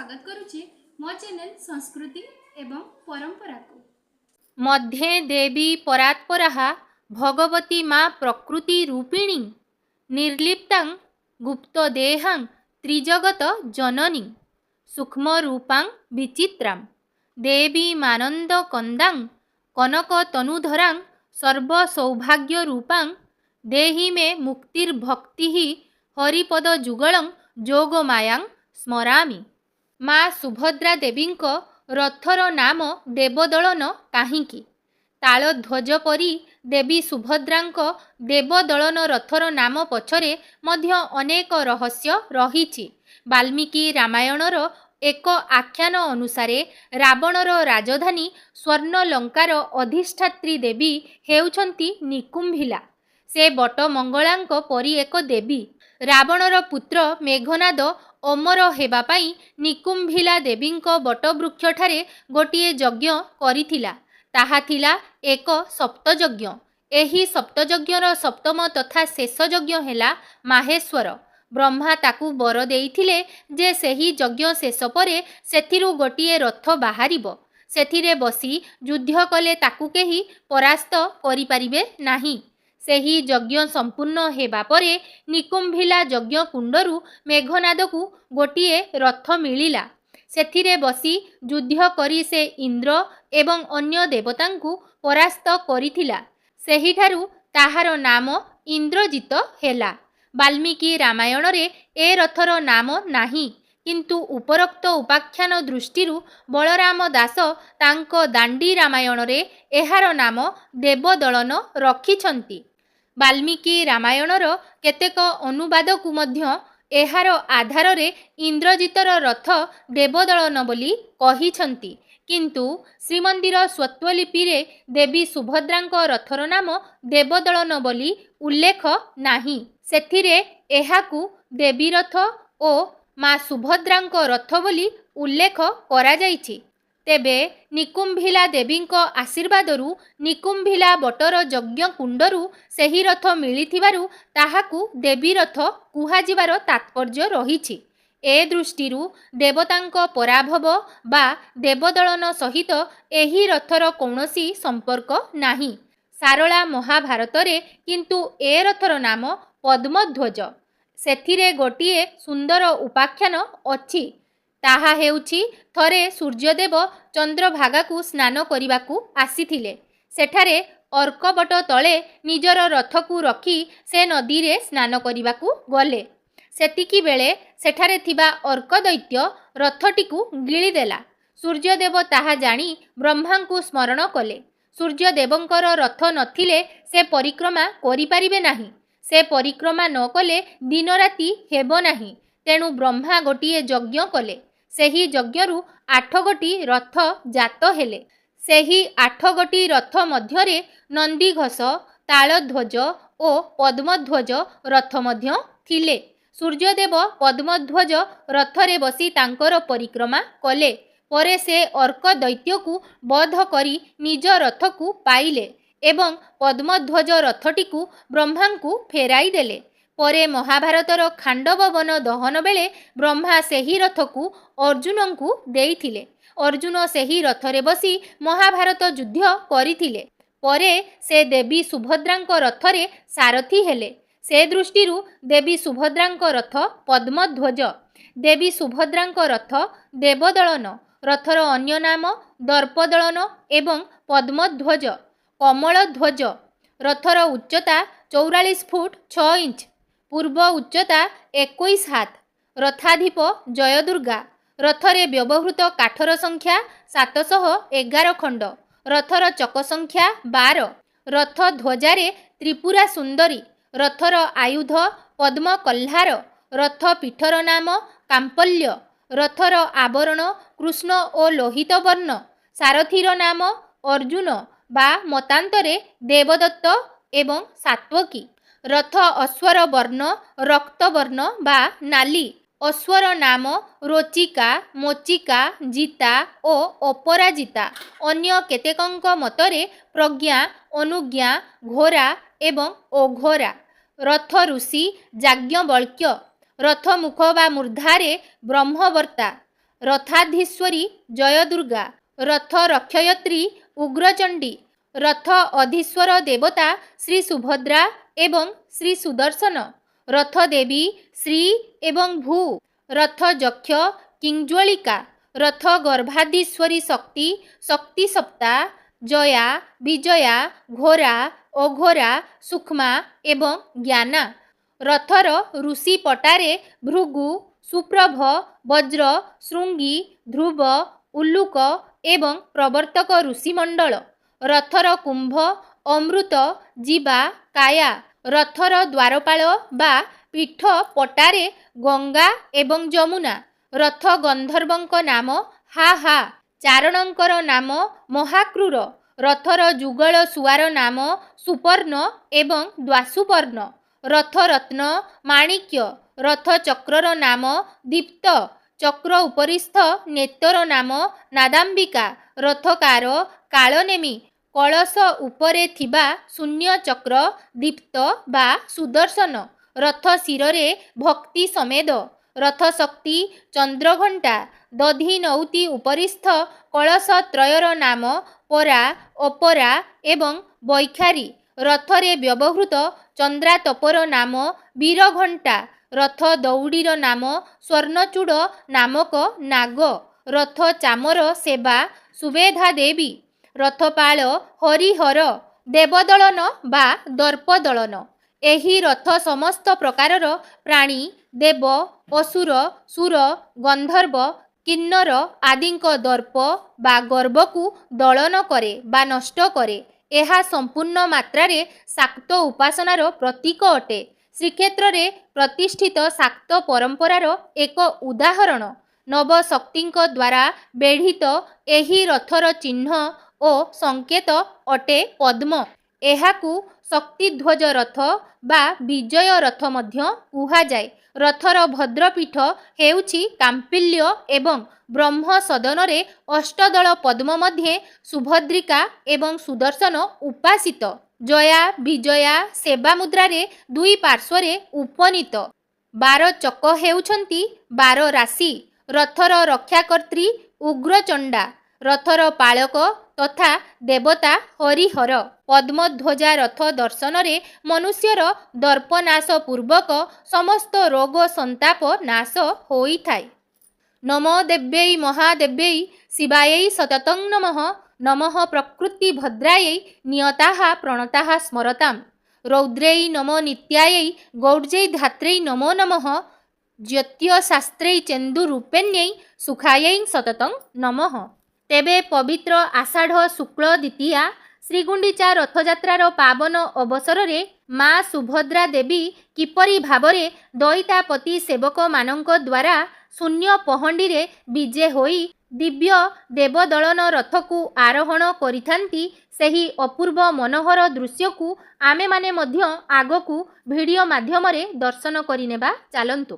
स्वागत करुछि मो चैनल संस्कृति एवं परंपरा को। मध्ये देवी परात्परा भगवती माँ प्रकृति रूपिणी निर्लिप्तां गुप्तदेहां त्रिजगत जननी सूक्ष्म रूपां विचित्रां देवी मानंद कंदां कनक तनुधरां सर्व सौभाग्य रूपां देहि मे मुक्तिर्भक्ति हरिपद जुगलं जोगमायां स्मरामि। माँ सुभद्रा देवींक रथर नाम देवदलन काहींकी? तालध्वज परी देवी सुभद्रांक देवदलन रथर नाम पछरे मध्य अनेक रहस्य रहिछि। वाल्मीकि रामायणर एक आख्यान अनुसारे रावणर राजधानी स्वर्णलंकार अधिष्ठात्री देवी हेउछंती निकुंभिला। से बटमंगलांक परी एक देवी। रावणर पुत्र मेघनाद अमर हेबा पाई निकुंभिला देवींक बटवृक्षठारे गोटिए यज्ञ करिथिला। ताहा थिला एक सप्तयज्ञ। एही सप्तयज्ञर सप्तम तथा शेष यज्ञ हेला माहेश्वर। ब्रह्मा ताकू बर देइथिले जे सेही यज्ञ शेष परे सेथिरु गोटिए रथ बाहारिब। सेथिरे बसी युद्ध कले ताकू केही परास्त करि पारिबे नाही। सेही यज्ञ संपूर्ण हेबा परे निकुंभिला यज्ञ कुंडरू मेघनादकू गोटिए रथ मिलिला। सेथिरे बसी युद्ध करी से इंद्र एवं अन्य देवतांकू परास्त करिथिला। सेहिठारू ताहार नाम इंद्रजित हेला। वाल्मीकि रामायण रे ए रथर नाम नाही, किंतु उपरोक्त उपाख्यान दृष्टिरू बलराम दास तांको दांडी रामायण रे एहार नाम देवदलन रखिछंती। वाल्मीकि रामायणर केतेक अनुवादकू मध्य एहार आधार रे इंद्रजितर रथ देवदलन बोली कहिछंती, किंतु श्रीमंदिर स्वत्वलिपि रे देवी सुभद्रांक रथर नाम देवदलन बोली उल्लेख नाही। सेथिरे एहाकू देवी रथ ओ माँ सुभद्रांक रथ बोली उल्लेख करा जाइछि। तेबे निकुंभिला देवींक आशीर्वादरू निकुंभिला बटर यज्ञ कुंडरू सेही रथ मिलिथिबारू ताहाकू देवी रथ कुहाजिबार तात्पर्य रहिछि। ए दृष्टिरू देवतांक पराभव बा देवदलन सहित एही रथर कौनसी संपर्क नाही। सारला महाभारत रे किंतु ए रथर नाम पद्मध्वज। सेथिरे गोटिए सुंदर उपाख्यान अछि। ताहा हेउछि थरे सूर्यदेव चंद्रभागाकू स्नान करिबाकू आसीथिले। सेठारे अर्कबट तले निजर रथकू रखी से नदी रे स्नान करिबाकू गले। सेतिकी बेले सेठारे थिबा अर्क दैत्य रथटीकू गिळी देला। सूर्यदेव ताहा जानी ब्रह्मांकू स्मरण कले। सूर्यदेवंकर रथ नथिले से परिक्रमा करि पारिबे नाही। से परिक्रमा न कले दिन राति हेबो नाही। तेणु ब्रह्मा गोटिए यज्ञ कले। सेही यज्ञरू 8 गोटी रथ जात हेले। सेही 8 गोटी रथ मध्यरे नंदीघोष, तालध्वज ओ पद्मध्वज रथ मध्य थिले। सूर्यदेव पद्मध्वज रथरे बसी तांकर परिक्रमा कले। परे से अर्क दैत्यकू बध करी निज रथकू पाइले एवं पद्मध्वज रथटीकू ब्रह्मांकू फेराई देले। परे महाभारतर खांडव वन दहन बेले ब्रह्मा सेही रथकू अर्जुनंकू देइथिले। अर्जुन सेही रथरे बसी महाभारत युद्ध करिथिले। परे से देवी सुभद्रांक रथरे सारथी हेले। से दृष्टिरू देवी सुभद्रांक रथ पद्मध्वज। देवी सुभद्रांक रथ देवदलन। रथर अन्य नाम दर्पदलन एवं पद्मध्वज, कमलध्वज। रथर उच्चता 44 फुट 6 इंच। पूर्व उच्चता 21 हाथ। रथाधिप जयदुर्गा। रथरे व्यवहृत काठर संख्या 711 खंड। रथर चक संख्या 12। रथ ध्वजारे त्रिपुरा सुंदरी। रथर आयुध पद्म कल्हार। रथ पीठर नाम कांपल्य। रथर आवरण कृष्ण ओ लोहित वर्ण। सारथीर नाम अर्जुन बा मतांतरे देवदत्त एवं सात्वकी। रथ अश्वर वर्ण रक्तवर्ण बा नाली। अश्वर नाम रोचिका, मोचिका, जीता ओ अपराजिता। अन्य केतेकंक मतरे प्रज्ञा, अनुज्ञा, घोरा एवं ओघोरा। रथ ऋषि याज्ञवल्क्य। रथ मुख बा मूर्धारे ब्रह्मवर्ता। ରଥାଧୀଶ୍ୱରୀ ଜୟଦୁର୍ଗା, ରଥ ରକ୍ଷୟତ୍ରୀ ଉଗ୍ରଚଣ୍ଡୀ, ରଥ ଅଧୀଶ୍ୱର ଦେବତା ଶ୍ରୀ ସୁଭଦ୍ରା ଏବଂ ଶ୍ରୀ ସୁଦର୍ଶନ, ରଥ ଦେବୀ ଶ୍ରୀ ଏବଂ ଭୂ, ରଥ ଯକ୍ଷ କିଞ୍ଜ୍ୱଳିକା, ରଥ ଗର୍ଭାଧୀଶ୍ୱରୀ ଶକ୍ତି ଶକ୍ତି ସପ୍ତା, ଜୟା ବିଜୟା ଘୋରା ଅଘୋରା ସୂକ୍ଷ୍ମା ଏବଂ ଜ୍ଞାନା, ରଥର ଋଷି ପଟାରେ ଭୃଗୁ ସୁପ୍ରଭ ବଜ୍ର ଶୃଙ୍ଗୀ ଧ୍ରୁବ ଉଲ୍ଲୁକ ଏବଂ ପ୍ରବର୍ତ୍ତକ ଋଷିମଣ୍ଡଳ, ରଥର କୁମ୍ଭ ଅମୃତ ଯିବା କାୟା, ରଥର ଦ୍ୱାରପାଳ ବା ପୀଠ ପଟାରେ ଗଙ୍ଗା ଏବଂ ଯମୁନା, ରଥ ଗନ୍ଧର୍ବଙ୍କ ନାମ ହା ହା, ଚାରଣଙ୍କର ନାମ ମହାକ୍ରୂର, ରଥର ଯୁଗଳ ସୁଆର ନାମ ସୁପର୍ଣ୍ଣ ଏବଂ ଦ୍ୱାସୁପର୍ଣ୍ଣ, ରଥ ରତ୍ନ ମାଣିକ୍ୟ, ରଥ ଚକ୍ରର ନାମ ଦୀପ୍ତ, ଚକ୍ର ଉପରିସ୍ଥ ନେତର ନାମ ନାଦାମ୍ବିକା, ରଥକାର କାଳନେମି, କଳସ ଉପରେ ଥିବା ଶୂନ୍ୟ ଚକ୍ର ଦୀପ୍ତ ବା ସୁଦର୍ଶନ, ରଥ ଶିରରେ ଭକ୍ତି ସମେଦ, ରଥ ଶକ୍ତି ଚନ୍ଦ୍ରଘଣ୍ଟା, ଦଧିନଉତି ଉପରିସ୍ଥ କଳସ ତ୍ରୟର ନାମ ପରା ଅପରା ଏବଂ ବୈଖାରୀ, ରଥରେ ବ୍ୟବହୃତ ଚନ୍ଦ୍ରାତପର ନାମ ବୀରଘଣ୍ଟା, ରଥ ଦଉଡ଼ିର ନାମ ସ୍ୱର୍ଣ୍ଣଚୂଡ଼ ନାମକ ନାଗ, ରଥ ଚାମର ସେବା ସୁବେଧା ଦେବୀ, ରଥପାଳ ହରିହର, ଦେବଦଳନ ବା ଦର୍ପଦଳନ। ଏହି ରଥ ସମସ୍ତ ପ୍ରକାରର ପ୍ରାଣୀ ଦେବ ଅସୁର ସୁର ଗନ୍ଧର୍ବ କିନ୍ନର ଆଦିଙ୍କ ଦର୍ପ ବା ଗର୍ବକୁ ଦଳନ କରେ ବା ନଷ୍ଟ କରେ। ଏହା ସମ୍ପୂର୍ଣ୍ଣ ମାତ୍ରାରେ ଶାକ୍ତ ଉପାସନାର ପ୍ରତୀକ ଅଟେ। ଶ୍ରୀକ୍ଷେତ୍ରରେ ପ୍ରତିଷ୍ଠିତ ଶାକ୍ତ ପରମ୍ପରାର ଏକ ଉଦାହରଣ। ନବଶକ୍ତିଙ୍କ ଦ୍ୱାରା ବେଢ଼ିତ ଏହି ରଥର ଚିହ୍ନ ଓ ସଂକେତ ଅଟେ ପଦ୍ମ। ଏହାକୁ ଶକ୍ତିଧ୍ୱଜ ରଥ ବା ବିଜୟ ରଥ ମଧ୍ୟ କୁହାଯାଏ। ରଥର ଭଦ୍ରପୀଠ ହେଉଛି କାମ୍ପିଲ୍ୟ ଏବଂ ବ୍ରହ୍ମ ସଦନରେ ଅଷ୍ଟଦଳ ପଦ୍ମ ମଧ୍ୟରେ ସୁଭଦ୍ରିକା ଏବଂ ସୁଦର୍ଶନ ଉପାସିତ। ଜୟା ବିଜୟା ସେବା ମୁଦ୍ରାରେ ଦୁଇ ପାର୍ଶ୍ୱରେ ଉପନୀତ। 12 ଚକ ହେଉଛନ୍ତି 12 ରାଶି। ରଥର ରକ୍ଷାକର୍ତ୍ରୀ ଉଗ୍ରଚଣ୍ଡା, ରଥର ପାଳକ ତଥା ଦେବତା ହରିହର। ପଦ୍ମଧ୍ୱଜା ରଥ ଦର୍ଶନରେ ମନୁଷ୍ୟର ଦର୍ପନାଶ ପୂର୍ବକ ସମସ୍ତ ରୋଗ ସନ୍ତାପ ନାଶ ହୋଇଥାଏ। ନମୋ ଦେବ୍ୟೈ ମହାଦେବ୍ୟೈ ଶିବାयै ସତତଂ ନମଃ। ନମଃ ପ୍ରକୃତି ଭଦ୍ରାयै ନିୟତାଃ ପ୍ରଣତାଃ ସ୍ମରତାମ୍। ରୌଦ୍ର୍यै ନମୋ ନିତ୍ୟାयै ଗୌର୍ଜೈ ଧାତ୍ର୍यै ନମୋ ନମଃ। ଜ୍ୟୋତିଃଶାସ୍ତ୍ର୍यै ଚେନ୍ଦୁରୂପେଣ୍यै ସୁଖାयै ସତତଂ ନମଃ। ତେବେ ପବିତ୍ର ଆଷାଢ଼ ଶୁକ୍ଳ ଦ୍ୱିତୀୟା ଶ୍ରୀଗୁଣ୍ଡିଚା ରଥଯାତ୍ରାର ପାବନ ଅବସରରେ ମା ସୁଭଦ୍ରା ଦେବୀ କିପରି ଭାବରେ ଦଇତାପତି ସେବକମାନଙ୍କ ଦ୍ୱାରା ଶୂନ୍ୟ ପହଣ୍ଡିରେ ବିଜେ ହୋଇ ଦିବ୍ୟ ଦେବଦଳନ ରଥକୁ ଆରୋହଣ କରିଥାନ୍ତି, ସେହି ଅପୂର୍ବ ମନୋହର ଦୃଶ୍ୟକୁ ଆମେମାନେ ମଧ୍ୟ ଆଗକୁ ଭିଡ଼ିଓ ମାଧ୍ୟମରେ ଦର୍ଶନ କରିନେବା। ଚାଲନ୍ତୁ।